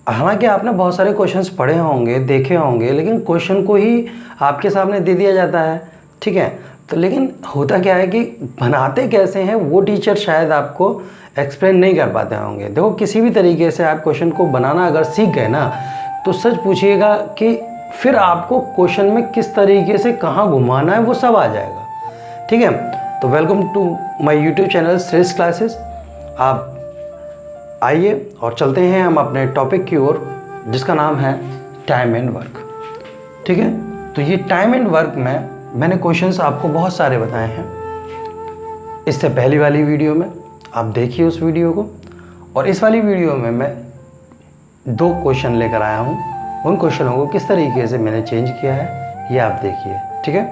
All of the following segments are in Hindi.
हालांकि आपने बहुत सारे क्वेश्चंस पढ़े होंगे, देखे होंगे, लेकिन क्वेश्चन को ही आपके सामने दे दिया जाता है, ठीक है। तो लेकिन होता क्या है कि बनाते कैसे हैं वो टीचर शायद आपको एक्सप्लेन नहीं कर पाते होंगे। देखो, किसी भी तरीके से आप क्वेश्चन को बनाना अगर सीख गए ना, तो सच पूछिएगा कि फिर आपको क्वेश्चन में किस तरीके से कहाँ घुमाना है वो सब आ जाएगा, ठीक है। तो welcome to my YouTube channel Shreshth classes. आप आइए और चलते हैं हम अपने टॉपिक की ओर, जिसका नाम है टाइम एंड वर्क, ठीक है। तो ये टाइम एंड वर्क में मैंने क्वेश्चंस आपको बहुत सारे बताए हैं। इससे पहली वाली वीडियो में आप देखिए उस वीडियो को, और इस वाली वीडियो में मैं 2 क्वेश्चन लेकर आया हूँ। उन क्वेश्चनों को किस तरीके से मैंने चेंज किया है ये आप देखिए, ठीक है।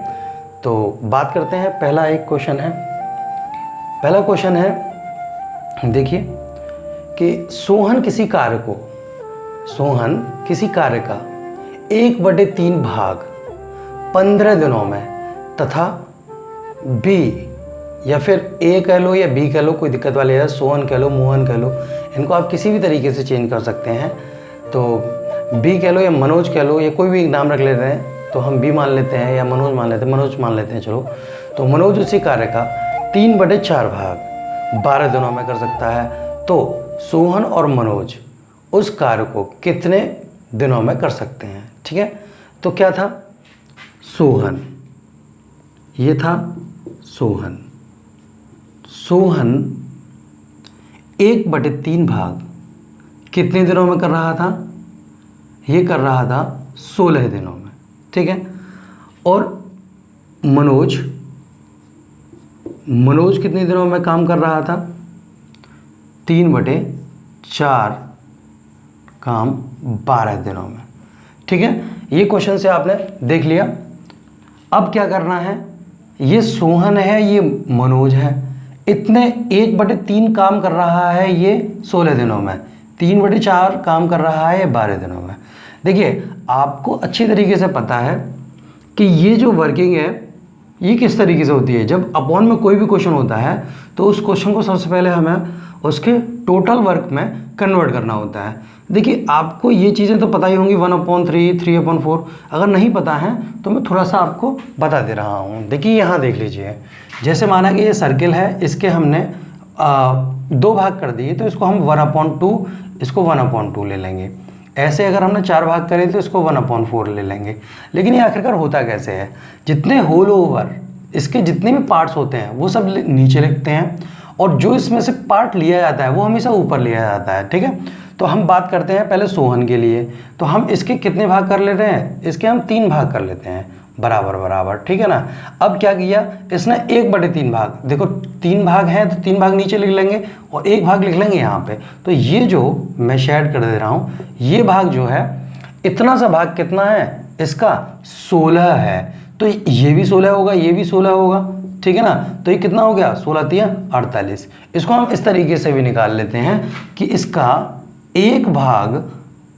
तो बात करते हैं। पहला क्वेश्चन है, देखिए कि सोहन किसी कार्य का 1/3 भाग 15 दिनों में तथा बी, या फिर ए कह लो या बी कह लो, कोई दिक्कत वाली है, सोहन कह लो, मोहन कह लो, इनको आप किसी भी तरीके से चेंज कर सकते हैं। तो बी कह लो या मनोज कह लो, या कोई भी नाम रख लेते हैं, तो हम बी मान लेते हैं या मनोज मान लेते हैं, चलो। तो मनोज उसी कार्य का 3/4 भाग 12 दिनों में कर सकता है। तो सोहन और मनोज उस कार्य को कितने दिनों में कर सकते हैं, ठीक है। तो क्या था, सोहन, ये था सोहन 1/3 भाग कितने दिनों में कर रहा था, ये कर रहा था 16 दिनों में, ठीक है। और मनोज कितने दिनों में काम कर रहा था, 3/4 काम 12 दिनों में, ठीक है। ये क्वेश्चन से आपने देख लिया। अब क्या करना है, ये सोहन है, ये मनोज है, इतने 1/3 काम कर रहा है ये 16 दिनों में, 3/4 काम कर रहा है ये 12 दिनों में। देखिए, आपको अच्छी तरीके से पता है कि ये जो वर्किंग है ये किस तरीके से होती है। जब अपॉन में कोई भी क्वेश्चन होता है तो उस क्वेश्चन को सबसे पहले हमें उसके टोटल वर्क में कन्वर्ट करना होता है। देखिए, आपको ये चीज़ें तो पता ही होंगी, 1/3, 3/4। अगर नहीं पता है तो मैं थोड़ा सा आपको बता दे रहा हूँ। देखिए, यहाँ देख लीजिए, जैसे माना कि ये सर्किल है, इसके हमने 2 भाग कर दिए, तो इसको हम 1/2, इसको 1/2 ले लेंगे। ऐसे अगर हमने 4 भाग करे तो इसको 1/4 ले लेंगे। लेकिन ये आखिरकार होता कैसे है, जितने होल ओवर इसके जितने भी पार्ट्स होते हैं वो सब नीचे लिखते हैं, और जो इसमें से पार्ट लिया जाता है वो हमेशा ऊपर लिया जाता है, ठीक है। तो हम बात करते हैं पहले सोहन के लिए। तो हम इसके कितने भाग कर लेते हैं, इसके हम 3 भाग कर लेते हैं, बराबर, ठीक है ना। अब क्या किया इसने, 1/3 भाग, देखो 3 भाग हैं तो 3 भाग नीचे लिख लेंगे और 1 भाग लिख लेंगे यहाँ पे। तो ये जो मैं शेड कर दे रहा हूँ, ये भाग जो है, इतना सा भाग कितना है इसका, 16 है। तो ये भी 16 होगा, ये भी 16 होगा, ठीक है ना। तो ये कितना हो गया, 16×3 = 48। इसको हम इस तरीके से भी निकाल लेते हैं कि इसका 1 भाग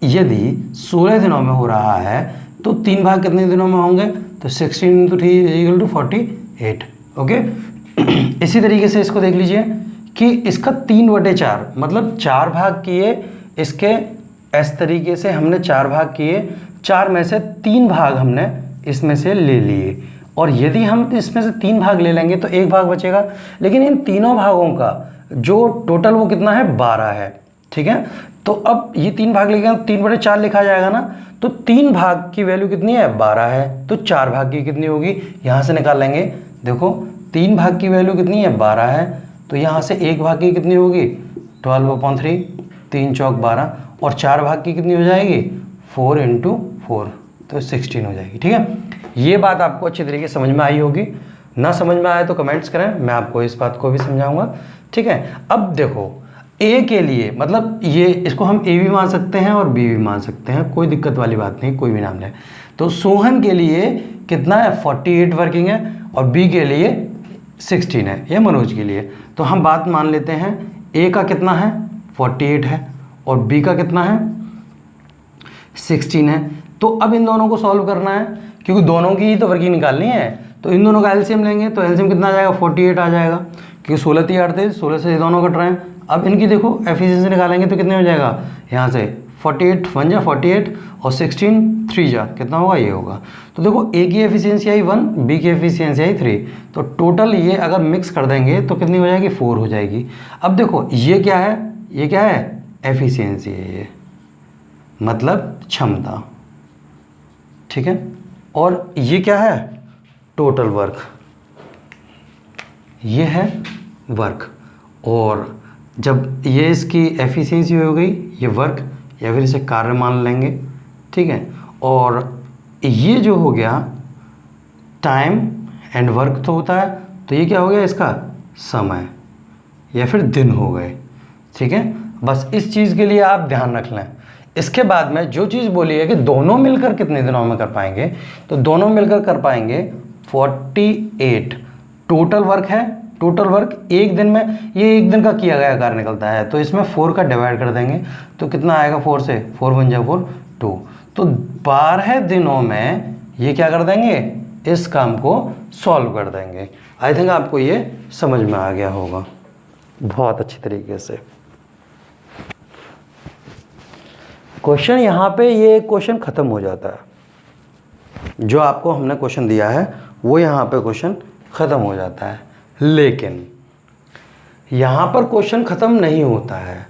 यदि 16 दिनों में हो रहा है तो 3 भाग कितने दिनों में होंगे, तो 16 × 3 = 48, ओके। इसी तरीके से इसको देख लीजिए कि इसका 3/4, मतलब 4 भाग किए इसके, इस तरीके से हमने 4 भाग किए, 4 में से 3 भाग हमने इसमें से ले लिए, और यदि हम इसमें से 3 भाग ले लेंगे तो 1 भाग बचेगा। लेकिन इन तीनों भागों का जो टोटल वो कितना है, 12 है, ठीक है। तो अब ये 3 भाग लेंगे, 3/4 लिखा जाएगा ना, तो 3 भाग की वैल्यू कितनी है, 12 है। तो 4 भाग की कितनी होगी, यहाँ से निकाल लेंगे। देखो 3 भाग की वैल्यू कितनी है, 12 है, तो यहाँ से 1 भाग की कितनी होगी, 12/3, 3 चौक 12, और 4 भाग की कितनी हो जाएगी, 4 × 4, तो 16 हो जाएगी, ठीक है। ये बात आपको अच्छी तरीके से समझ में आई होगी। ना समझ में आए तो कमेंट्स करें, मैं आपको इस बात को भी समझाऊंगा, ठीक है। अब देखो, ए के लिए, मतलब ये, इसको हम ए भी मान सकते हैं और बी भी मान सकते हैं, कोई दिक्कत वाली बात नहीं, कोई भी नाम लें। तो सोहन के लिए कितना है, 48 वर्किंग है, और बी के लिए 16 है, या मनोज के लिए। तो हम बात मान लेते हैं, ए का कितना है, 48 है, और बी का कितना है, 16 है। तो अब इन दोनों को सॉल्व करना है, क्योंकि दोनों की ही तो वर्किंग निकालनी है। तो इन दोनों का एलसीएम लेंगे, तो एलसीएम कितना आ जाएगा, 48 आ जाएगा, क्योंकि 16×3 = 48, 16 से ये दोनों कट रहे हैं। अब इनकी देखो एफिशिएंसी निकालेंगे तो कितने हो जाएगा, यहाँ से 48 1 जा 48 और 16 3 जा कितना होगा, ये होगा। तो देखो ए की एफिशिएंसी आई 1, बी की एफिशिएंसी आई 3, तो टोटल ये अगर मिक्स कर देंगे तो कितनी हो जाएगी, 4 हो जाएगी। अब देखो ये क्या है, ये क्या है, एफिशिएंसी है ये, मतलब क्षमता, ठीक है। और ये क्या है, टोटल वर्क, ये है वर्क। और जब ये इसकी एफिशिएंसी हो गई, ये वर्क या फिर इसे कार्य मान लेंगे, ठीक है। और ये जो हो गया टाइम एंड वर्क तो होता है, तो ये क्या हो गया इसका समय या फिर दिन हो गए, ठीक है। बस इस चीज़ के लिए आप ध्यान रख लें। इसके बाद में जो चीज़ बोली है कि दोनों मिलकर कितने दिनों में कर पाएंगे, तो दोनों मिलकर कर पाएंगे 48 टोटल वर्क है। टोटल वर्क एक दिन में, ये एक दिन का किया गया कार्य निकलता है, तो इसमें 4 का डिवाइड कर देंगे तो कितना आएगा, 4 से 4 1 जा 4 2, तो 12 दिनों में ये क्या कर देंगे, इस काम को सॉल्व कर देंगे। आई थिंक आपको ये समझ में आ गया होगा बहुत अच्छी तरीके से। क्वेश्चन यहाँ पे ये क्वेश्चन ख़त्म हो जाता है, जो आपको हमने क्वेश्चन दिया है वो यहाँ पे क्वेश्चन ख़त्म हो जाता है। लेकिन यहाँ पर क्वेश्चन ख़त्म नहीं होता है।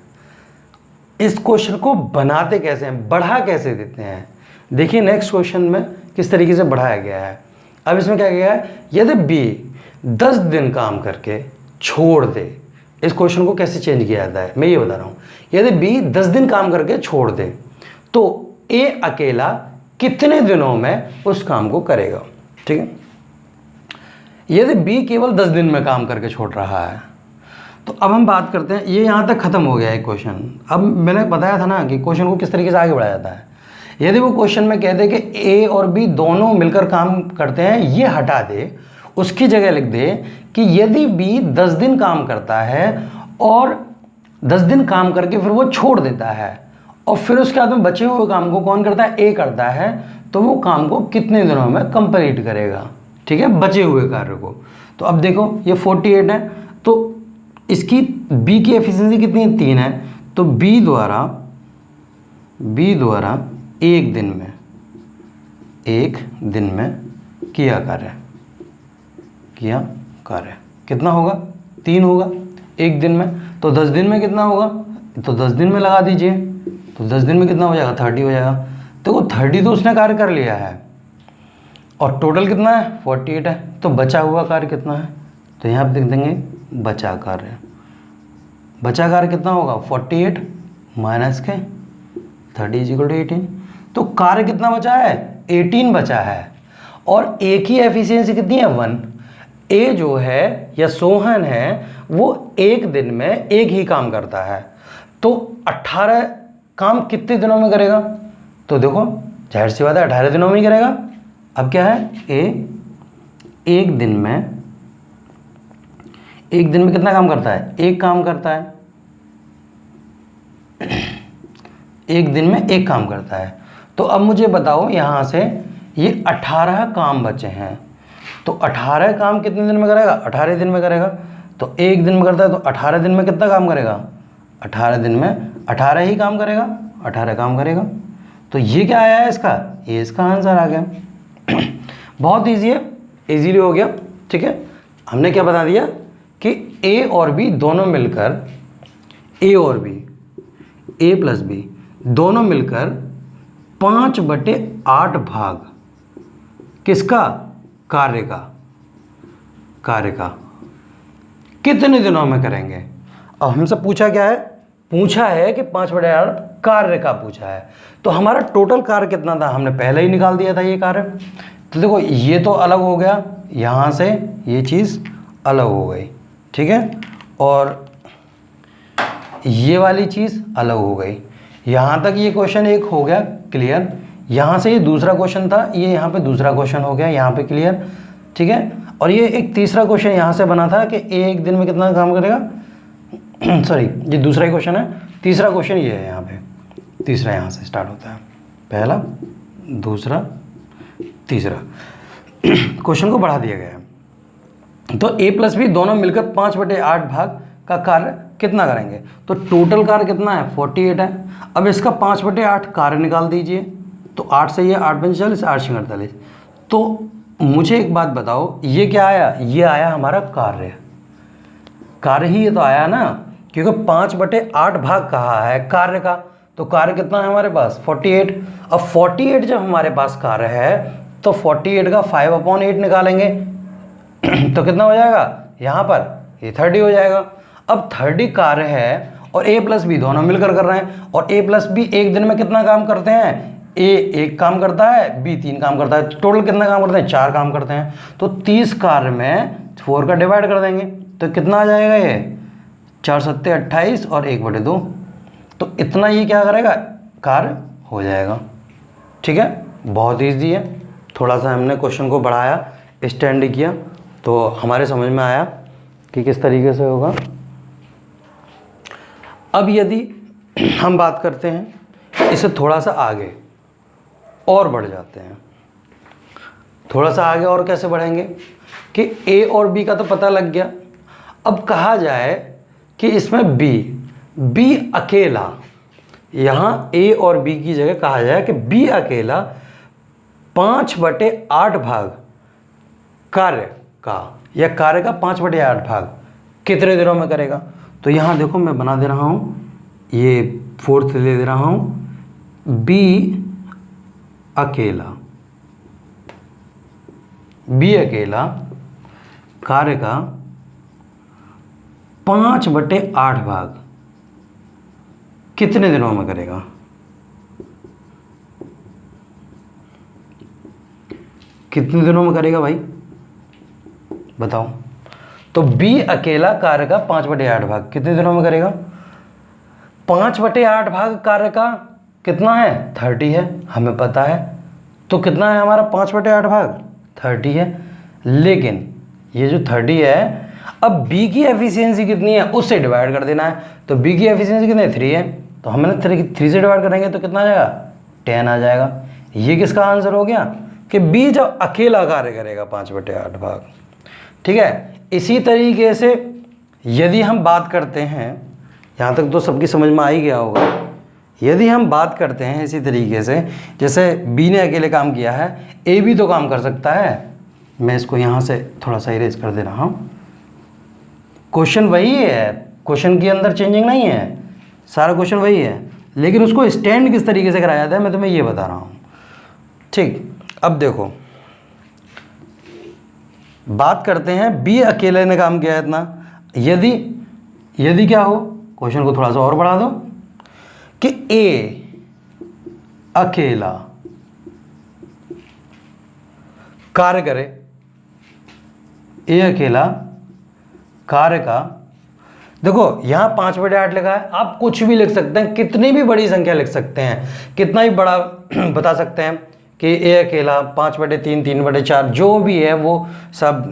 इस क्वेश्चन को बनाते कैसे हैं, बढ़ा कैसे देते हैं, देखिए नेक्स्ट क्वेश्चन में किस तरीके से बढ़ाया गया है। अब इसमें क्या गया है, यदि बी 10 दिन काम करके छोड़ दे, इस क्वेश्चन को कैसे चेंज किया जाता है मैं ये बता रहा हूँ। यदि बी 10 दिन काम करके छोड़ दे तो ए अकेला कितने दिनों में उस काम को करेगा, ठीक है। यदि बी केवल 10 दिन में काम करके छोड़ रहा है, तो अब हम बात करते हैं, ये यहाँ तक ख़त्म हो गया है क्वेश्चन। अब मैंने बताया था ना कि क्वेश्चन को किस तरीके से आगे बढ़ाया जाता है। यदि वो क्वेश्चन में कहते हैं कि ए और बी दोनों मिलकर काम करते हैं, ये हटा दे, उसकी जगह लिख दे कि यदि बी 10 दिन काम करता है और 10 दिन काम करके फिर वो छोड़ देता है और फिर उसके बाद में बचे हुए काम को कौन करता है, ए करता है, तो वो काम को कितने दिनों में कंप्लीट करेगा, ठीक है, बचे हुए कार्य को। तो अब देखो ये 48 है, तो इसकी बी की एफिशिएंसी कितनी है, 3 है, तो बी द्वारा एक दिन में किया कार्य कितना होगा, 3 होगा एक दिन में। तो 10 दिन में कितना होगा, तो 10 दिन में लगा दीजिए, तो 10 दिन में कितना हो जाएगा, 30 हो जाएगा। तो वो 30 तो उसने कार्य कर लिया है और टोटल कितना है, 48 है, तो बचा हुआ कार्य कितना है, तो यहाँ पे देख देंगे बचा कार्य कितना होगा, 48 माइनस के 30 = 18, तो कार्य कितना बचा है, 18 बचा है। और ए की एफिशिएंसी कितनी है, 1। ए जो है या सोहन है वो एक दिन में एक ही काम करता है, तो 18 काम कितने दिनों में करेगा, तो देखो जाहिर सी बात है 18 दिनों में ही करेगा। अब क्या है, ए एक दिन में कितना काम करता है, एक काम करता है, एक दिन में एक काम करता है। तो अब मुझे बताओ यहाँ से ये 18 काम बचे हैं, तो 18 काम कितने दिन में करेगा, 18 दिन में करेगा। तो एक दिन में करता है तो 18 दिन में कितना काम करेगा, 18 दिन में 18 ही काम करेगा, 18 काम करेगा। तो ये क्या आया है इसका, ये इसका आंसर आ गया। बहुत ईजी है, इजीली हो गया, ठीक है। हमने क्या बता दिया कि ए और बी दोनों मिलकर, ए और बी, ए प्लस बी दोनों मिलकर 5/8 भाग किसका, कार्य का कितने दिनों में करेंगे। अब हमसे पूछा क्या है, पूछा है कि 5/8 कार्य का पूछा है, तो हमारा टोटल कार्य कितना था हमने पहले ही निकाल दिया था ये कार्य। तो देखो ये तो अलग हो गया, यहाँ से ये चीज़ अलग हो गई, ठीक है, और ये वाली चीज़ अलग हो गई। यहाँ तक ये क्वेश्चन एक हो गया क्लियर। यहाँ से ये दूसरा क्वेश्चन था, ये यहाँ पे दूसरा क्वेश्चन हो गया यहाँ पे क्लियर, ठीक है। और ये एक तीसरा क्वेश्चन यहाँ से बना था कि एक दिन में कितना काम करेगा सॉरी ये दूसरा ही क्वेश्चन है, तीसरा क्वेश्चन ये है यहाँ पे, तीसरा यहाँ से स्टार्ट होता है, पहला दूसरा तीसरा क्वेश्चन को बढ़ा दिया गया है। तो ए प्लस बी दोनों मिलकर 5/8 भाग का कार्य कितना करेंगे। तो टोटल कार्य कितना है 48 है। अब इसका 5/8 कार्य निकाल दीजिए। तो 8 से ये 8 पंच 40, 8 छः 48। तो मुझे एक बात बताओ, ये क्या आया, ये आया हमारा कार्य। कार्य ही ये तो आया ना, क्योंकि 5/8 भाग कहा है कार्य का। तो कार्य कितना है हमारे पास 48। अब 48 जब हमारे पास कार्य है तो 48 का 5/8 निकालेंगे तो कितना हो जाएगा यहाँ पर, ये 30 हो जाएगा। अब 30 कार्य है और a प्लस बी दोनों मिलकर कर रहे हैं, और a प्लस बी एक दिन में कितना काम करते हैं, a 1 काम करता है, b 3 काम करता है। टोटल कितना काम करते हैं, 4 काम करते हैं। तो 30 कार्य में 4 का डिवाइड कर देंगे तो कितना आ जाएगा, ये 4 7 28 और 1/2। तो इतना ये क्या करेगा, कार्य हो जाएगा। ठीक है, बहुत ईजी है। थोड़ा सा हमने क्वेश्चन को बढ़ाया, एक्सटेंड किया, तो हमारे समझ में आया कि किस तरीके से होगा। अब यदि हम बात करते हैं इसे थोड़ा सा आगे और बढ़ जाते हैं, थोड़ा सा आगे और कैसे बढ़ेंगे कि a और b का तो पता लग गया। अब कहा जाए कि इसमें b अकेला, यहाँ a और b की जगह कहा जाए कि b अकेला 5/8 भाग कार्य का, या कार्य का 5/8 भाग कितने दिनों में करेगा। तो यहाँ देखो मैं बना दे रहा हूँ, ये 4th ले दे रहा हूँ, b अकेला कार्य का 5/8 भाग कितने दिनों में करेगा। कितने दिनों में करेगा भाई बताओ। तो b अकेला कार्य का 5/8 भाग कितने दिनों में करेगा। 5/8 भाग कार्य का कितना है 30 है, हमें पता है। तो कितना है हमारा 5/8 भाग 30 है। लेकिन ये जो 30 है, अब b की एफिशिएंसी कितनी है उससे डिवाइड कर देना है। तो b की एफिशिएंसी कितनी है 3 है, तो हमने 3 से डिवाइड करेंगे तो कितना आ जाएगा 10 आ जाएगा। ये किसका आंसर हो गया कि b जब अकेला कार्य करेगा 5/8 भाग। ठीक है, इसी तरीके से यदि हम बात करते हैं, यहाँ तक तो सबकी समझ में आ ही गया होगा। यदि हम बात करते हैं इसी तरीके से, जैसे b ने अकेले काम किया है, a भी तो काम कर सकता है। मैं इसको यहाँ से थोड़ा सा इरेज कर दे रहा हूँ। क्वेश्चन वही है, क्वेश्चन के अंदर चेंजिंग नहीं है, सारा क्वेश्चन वही है, लेकिन उसको स्टैंड किस तरीके से कराया जाता है मैं तुम्हें ये बता रहा हूँ। ठीक, अब देखो बात करते हैं b अकेले ने काम किया है इतना। यदि क्या हो, क्वेश्चन को थोड़ा सा और बढ़ा दो कि a अकेला कार्य करे, a अकेला कार्य का, देखो यहाँ 5/8 लिखा है, आप कुछ भी लिख सकते हैं, कितनी भी बड़ी संख्या लिख सकते हैं, कितना ही बड़ा बता सकते हैं कि a अकेला 5/3, 3/4 जो भी है वो सब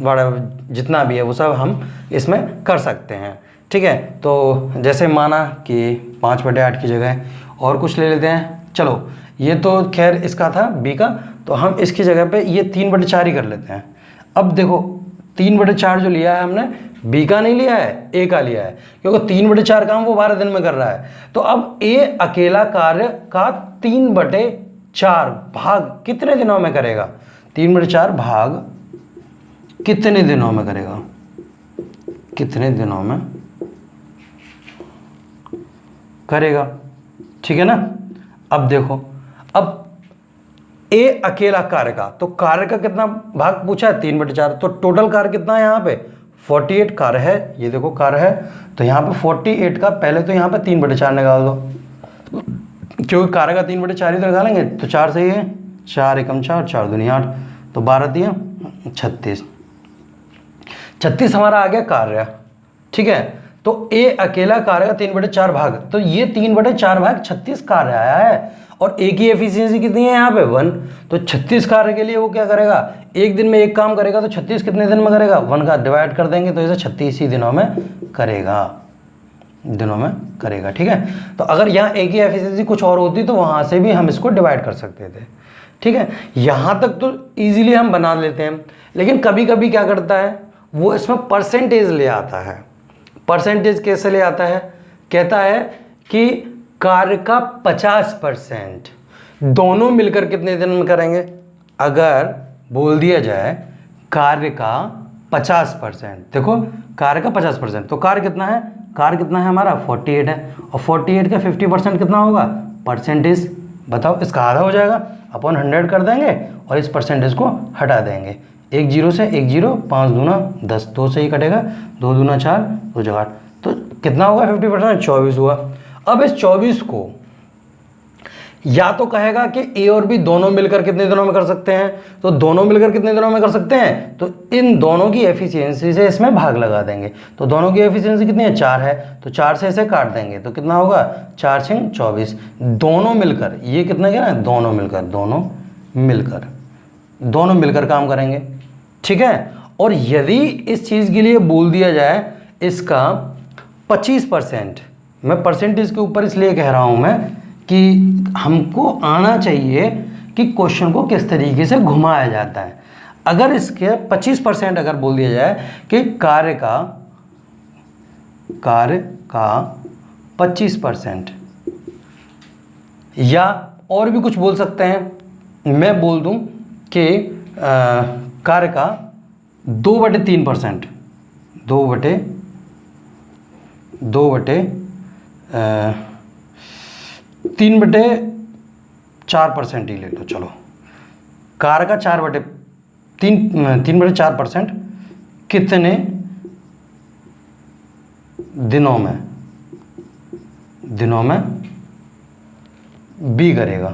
बड़ा जितना भी है वो सब हम इसमें कर सकते हैं। ठीक है, तो जैसे माना कि 5/8 की जगह और कुछ ले लेते हैं। चलो ये तो खैर इसका था b का, तो हम इसकी जगह पे ये 3/4 ही कर लेते हैं। अब देखो 3/4 जो लिया है हमने b का नहीं लिया है, a का लिया है, क्योंकि 3/4 काम वो 12 दिन में कर रहा है। तो अब a अकेला कार्य का 3/4 भाग कितने दिनों में करेगा, 3/4 भाग कितने दिनों में करेगा, कितने दिनों में करेगा। ठीक है ना। अब देखो, अब a अकेला कार्य का, तो कार्य का कितना भाग पूछा है 3/4, तो टोटल कार्य कितना है यहाँ पे 48 कार्य है। ये देखो कार्य है, तो यहाँ पे 48 का पहले तो यहाँ पे 3/4 निकाल दो, क्योंकि कार्य का 3/4 ही तो निकालेंगे। तो 4 से ये 4 एकम 4, 4 दूनी 8, तो 12 दिया 36, 36 हमारा आ गया कार्य। ठीक है, तो a अकेला कार्य का 3/4 भाग, तो ये 3/4 भाग 36 कार्य आया है, और a की एफिशिएंसी कितनी है यहाँ पे 1। तो 36 कार्य के लिए वो क्या करेगा, एक दिन में एक काम करेगा, तो 36 कितने दिन में करेगा, 1 का डिवाइड कर देंगे तो इसे 36 ही दिनों में करेगा, ठीक है। तो अगर यहाँ a की एफिशिएंसी कुछ और होती तो वहाँ से भी हम इसको डिवाइड कर सकते थे। ठीक है, यहाँ तक तो ईजिली हम बना लेते हैं, लेकिन कभी कभी क्या करता है वो इसमें परसेंटेज ले आता है। परसेंटेज कैसे ले आता है? कहता है कि कार्य का 50% दोनों मिलकर कितने दिन में करेंगे। अगर बोल दिया जाए कार्य का 50%, देखो कार्य का 50%, तो कार्य कितना है? कार्य कितना है हमारा? 48 है, और 48 का 50% कितना होगा? परसेंटेज। बताओ, इसका आधा हो जाएगा, अपन 100 कर देंगे और इस परसेंटेज को हटा देंगे। 1 0 से 1 0, 5 दूना 10, 2 से ही कटेगा, 2 दूना 4, 2 जगह 8, तो कितना होगा 50%? 24 हुआ। अब इस 24 को या तो कहेगा कि ए और बी दोनों मिलकर कितने दिनों में कर सकते हैं, तो दोनों मिलकर कितने दिनों में कर सकते हैं, तो इन दोनों की एफिशिएंसी से इसमें भाग लगा देंगे। तो दोनों की एफिशिएंसी कितनी है? 4 है, तो 4 से इसे काट देंगे तो कितना होगा? 4 6 24। दोनों मिलकर, ये कितना कह रहा है? दोनों मिलकर काम करेंगे, ठीक है। और यदि इस चीज़ के लिए बोल दिया जाए इसका 25%, मैं परसेंटेज के ऊपर इसलिए कह रहा हूँ मैं कि हमको आना चाहिए कि क्वेश्चन को किस तरीके से घुमाया जाता है। अगर इसके 25% अगर बोल दिया जाए कि कार्य का 25%, या और भी कुछ बोल सकते हैं, मैं बोल दूं कि कार्य का 2/3%, 3/4% ही ले लो, चलो। कार्य का 3/4% कितने दिनों में बी करेगा।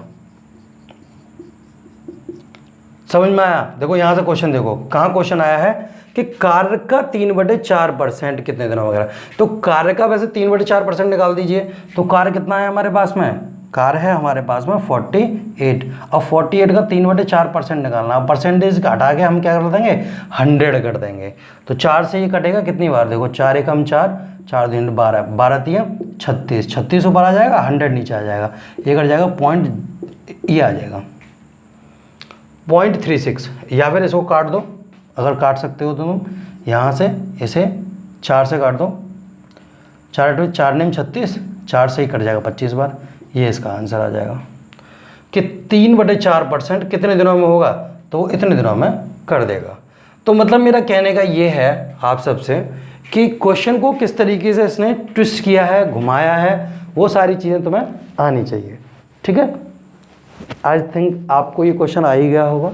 समझ में आया? देखो यहां से क्वेश्चन देखो, कहां क्वेश्चन आया है कि कार्य का 3/4% कितने दिनों में करेगा। तो कार्य का वैसे 3/4% निकाल दीजिए, तो कार्य कितना है हमारे पास में? कार्य है हमारे पास में 48, और 48 का 3/4% निकालना, परसेंटेज का हटा के हम क्या कर देंगे? 100 कर देंगे। तो 4 से ये कटेगा कितनी बार? देखो 4 एकम 4, 4 दूनी 12, 12 तिया 36, 36 ऊपर आ जाएगा, 100 नीचे आ जाएगा, ये कट जाएगा, पॉइंट ये आ जाएगा 0.36। या फिर इसको काट दो, अगर काट सकते हो तो तुम यहाँ से इसे 4 से काट दो, 4 4 नेम 36, 4 से ही कट जाएगा 25 बार, ये इसका आंसर आ जाएगा कि 3/4% कितने दिनों में होगा, तो वो इतने दिनों में कर देगा। तो मतलब मेरा कहने का ये है आप सबसे कि क्वेश्चन को किस तरीके से इसने ट्विस्ट किया है, घुमाया है, वो सारी चीज़ें तुम्हें आनी चाहिए, ठीक है। आई थिंक आपको ये क्वेश्चन आ ही गया होगा।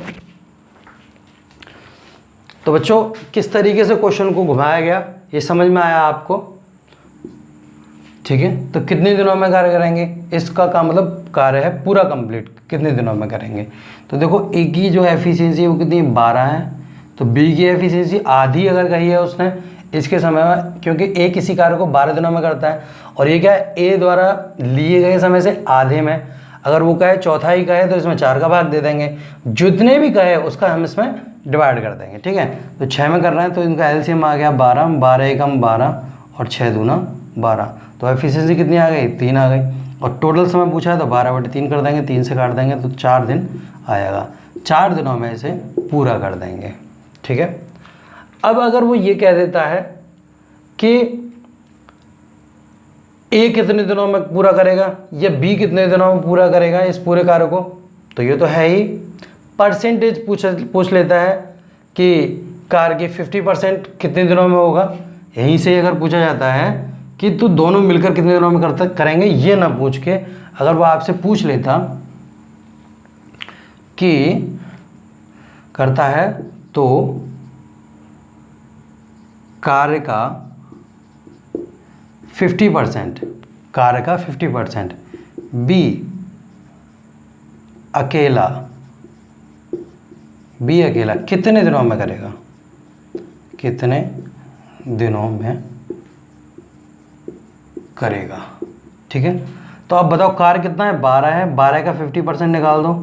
तो बच्चों किस तरीके से क्वेश्चन को घुमाया गया ये समझ में आया आपको, ठीक है। तो कितने दिनों में कार्य करेंगे, इसका का मतलब कार्य है पूरा कंप्लीट, कितने दिनों में करेंगे। तो देखो ए की जो एफिशिएंसी है वो कितनी 12 है, तो बी की एफिशिएंसी आधी अगर कही है उसने इसके समय में, क्योंकि ए किसी कार्य को 12 दिनों में करता है, और ये क्या है ए द्वारा लिए गए समय से आधे में, अगर वो कहे चौथाई कहे तो इसमें 4 का भाग दे देंगे, जितने भी कहे उसका हम इसमें डिवाइड कर देंगे, ठीक है। तो 6 में कर रहे हैं तो इनका एलसीएम आ गया 12, 12 एकम 12 और 6 दूना 12, तो एफिशिएंसी कितनी आ गई? 3 आ गई, और टोटल समय पूछा है तो 12/3 कर देंगे, 3 से काट देंगे तो 4 दिन आएगा, 4 दिनों में इसे पूरा कर देंगे, ठीक है। अब अगर वो ये कह देता है कि ए कितने दिनों में पूरा करेगा या बी कितने दिनों में पूरा करेगा इस पूरे कार्य को, तो ये तो है ही परसेंटेज पूछ लेता है कि कार्य की 50% कितने दिनों में होगा। यहीं से अगर पूछा जाता है कि तू दोनों मिलकर कितने दिनों में करेंगे, ये ना पूछ के अगर वो आपसे पूछ लेता कि करता है तो कार्य का 50%, कार्य का 50% बी अकेला कितने दिनों में करेगा, कितने दिनों में करेगा, ठीक है। तो अब बताओ कार्य कितना है? 12 है, 12 का 50% निकाल दो,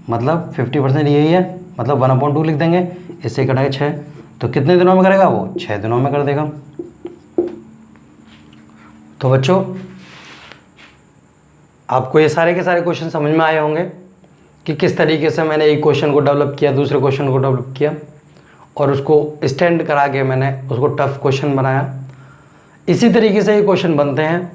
मतलब 50% यही है, मतलब 1/2 लिख देंगे, इससे कटाएगा 6, तो कितने दिनों में करेगा वो? 6 दिनों में कर देगा। तो बच्चों आपको ये सारे के सारे क्वेश्चन समझ में आए होंगे कि किस तरीके से मैंने एक क्वेश्चन को डेवलप किया, दूसरे क्वेश्चन को डेवलप किया और उसको स्टैंड करा के मैंने उसको टफ क्वेश्चन बनाया। इसी तरीके से ये क्वेश्चन बनते हैं,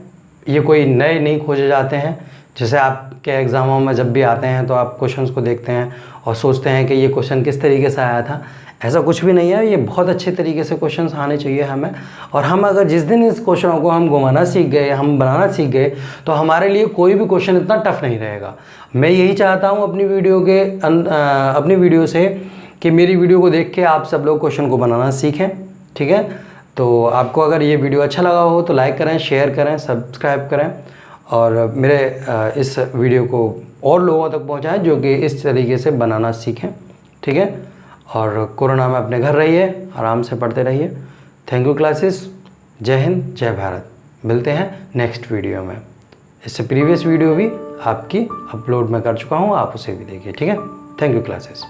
ये कोई नए नहीं खोजे जाते हैं। जैसे आपके एग्ज़ामों में जब भी आते हैं तो आप क्वेश्चंस को देखते हैं और सोचते हैं कि ये क्वेश्चन किस तरीके से आया था, ऐसा कुछ भी नहीं है। ये बहुत अच्छे तरीके से क्वेश्चंस आने चाहिए हमें, और हम अगर जिस दिन इस क्वेश्चनों को हम घुमाना सीख गए, हम बनाना सीख गए, तो हमारे लिए कोई भी क्वेश्चन इतना टफ नहीं रहेगा। मैं यही चाहता हूँ अपनी वीडियो से कि मेरी वीडियो को देख के आप सब लोग क्वेश्चन को बनाना सीखें, ठीक है। तो आपको अगर ये वीडियो अच्छा लगा हो तो लाइक करें, शेयर करें, सब्सक्राइब करें, और मेरे इस वीडियो को और लोगों तक पहुंचाएं जो कि इस तरीके से बनाना सीखें, ठीक है। और कोरोना में अपने घर रहिए, आराम से पढ़ते रहिए। Thank you classes. जय हिंद, जय भारत। मिलते हैं नेक्स्ट वीडियो में। इससे प्रीवियस वीडियो भी आपकी अपलोड मैं कर चुका हूँ, आप उसे भी देखिए, ठीक है। Thank you classes.